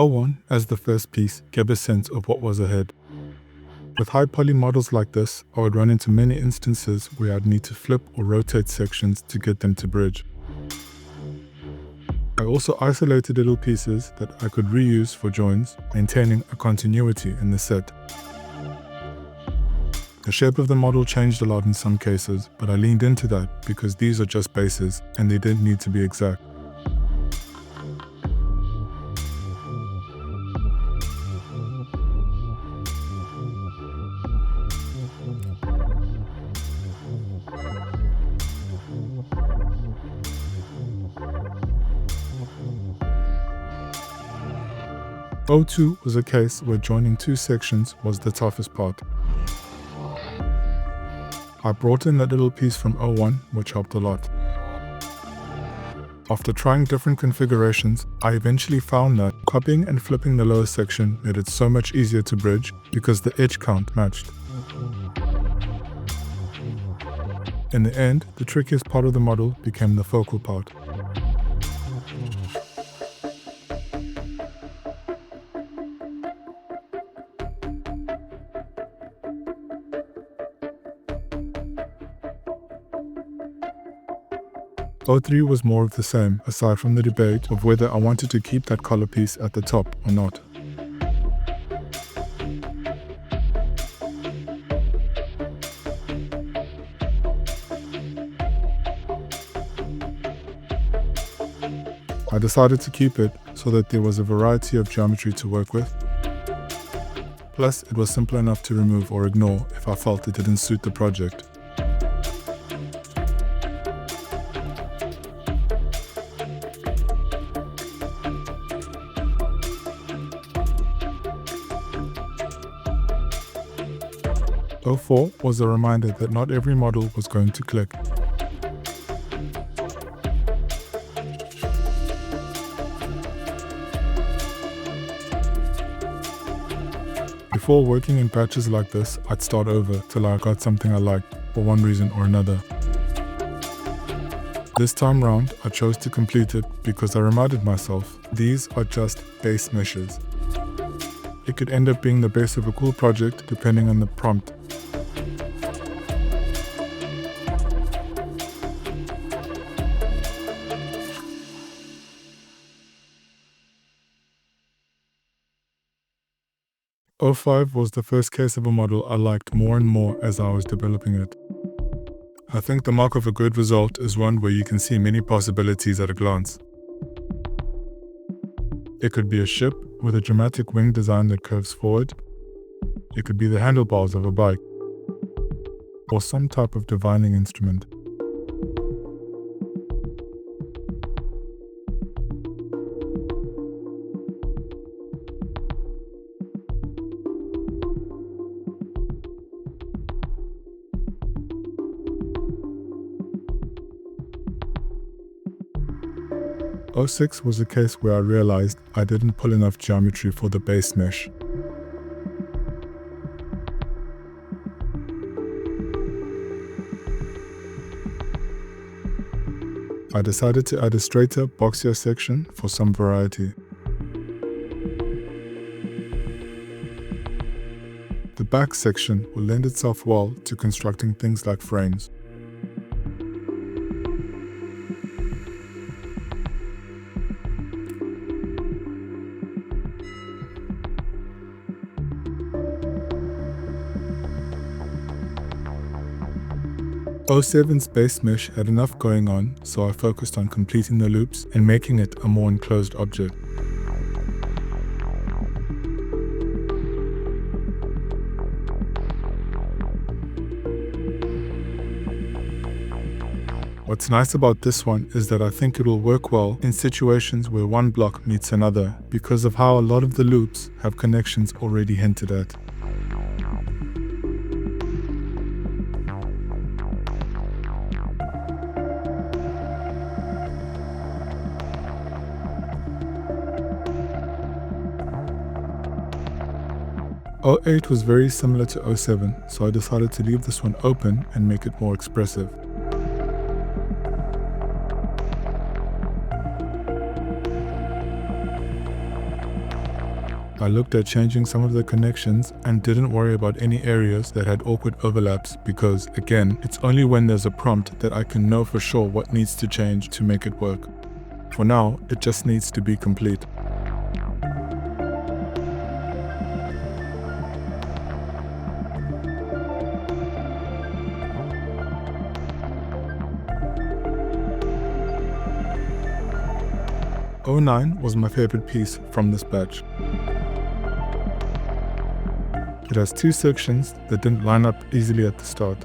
01 as the first piece gave a sense of what was ahead. With high poly models like this, I would run into many instances where I'd need to flip or rotate sections to get them to bridge. I also isolated little pieces that I could reuse for joins, maintaining a continuity in the set. The shape of the model changed a lot in some cases, but I leaned into that because these are just bases and they didn't need to be exact. O2 was a case where joining two sections was the toughest part. I brought in that little piece from 01, which helped a lot. After trying different configurations, I eventually found that copying and flipping the lower section made it so much easier to bridge because the edge count matched. In the end, the trickiest part of the model became the focal part. O3 was more of the same, aside from the debate of whether I wanted to keep that collar piece at the top or not. I decided to keep it so that there was a variety of geometry to work with. Plus, it was simple enough to remove or ignore if I felt it didn't suit the project. O4 was a reminder that not every model was going to click. Before working in batches like this, I'd start over till I got something I liked for one reason or another. This time round, I chose to complete it because I reminded myself these are just base meshes. It could end up being the base of a cool project depending on the prompt. O5 was the first case of a model I liked more and more as I was developing it. I think the mark of a good result is one where you can see many possibilities at a glance. It could be a ship with a dramatic wing design that curves forward. It could be the handlebars of a bike, or some type of divining instrument. O6 was a case where I realized I didn't pull enough geometry for the base mesh. I decided to add a straighter, boxier section for some variety. The back section will lend itself well to constructing things like frames. O7's base mesh had enough going on, so I focused on completing the loops and making it a more enclosed object. What's nice about this one is that I think it will work well in situations where one block meets another because of how a lot of the loops have connections already hinted at. O8 was very similar to O7, so I decided to leave this one open and make it more expressive. I looked at changing some of the connections and didn't worry about any areas that had awkward overlaps because, again, it's only when there's a prompt that I can know for sure what needs to change to make it work. For now, it just needs to be complete. '09 was my favorite piece from this batch. It has two sections that didn't line up easily at the start.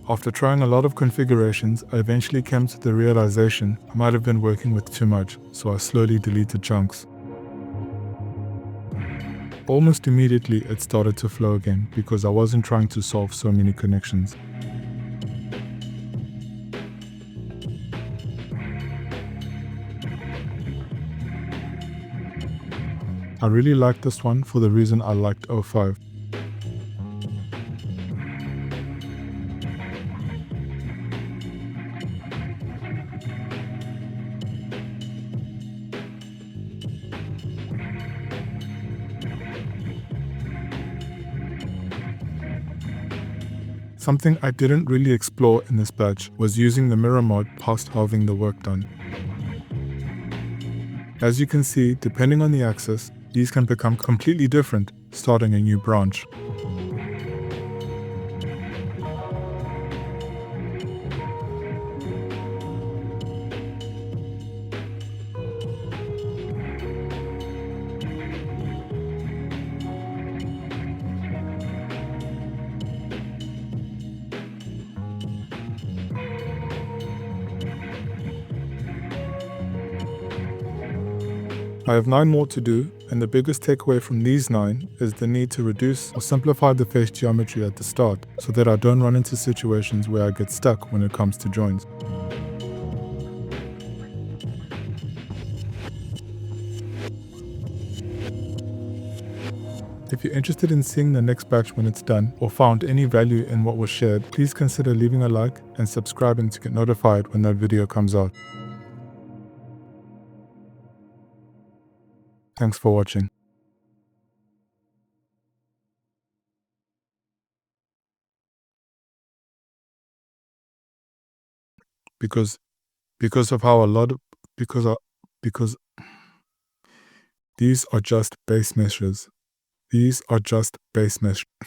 After trying a lot of configurations, I eventually came to the realization I might have been working with too much, so I slowly deleted chunks. Almost immediately it started to flow again because I wasn't trying to solve so many connections. I really liked this one for the reason I liked 05. Something I didn't really explore in this batch was using the mirror mod past halving the work done. As you can see, depending on the axis, these can become completely different, starting a new branch. I have 9 more to do, and the biggest takeaway from these 9 is the need to reduce or simplify the face geometry at the start so that I don't run into situations where I get stuck when it comes to joins. If you're interested in seeing the next batch when it's done or found any value in what was shared, please consider leaving a like and subscribing to get notified when that video comes out. Thanks for watching. Because of how a lot of because these are just base meshes. These are just base meshes.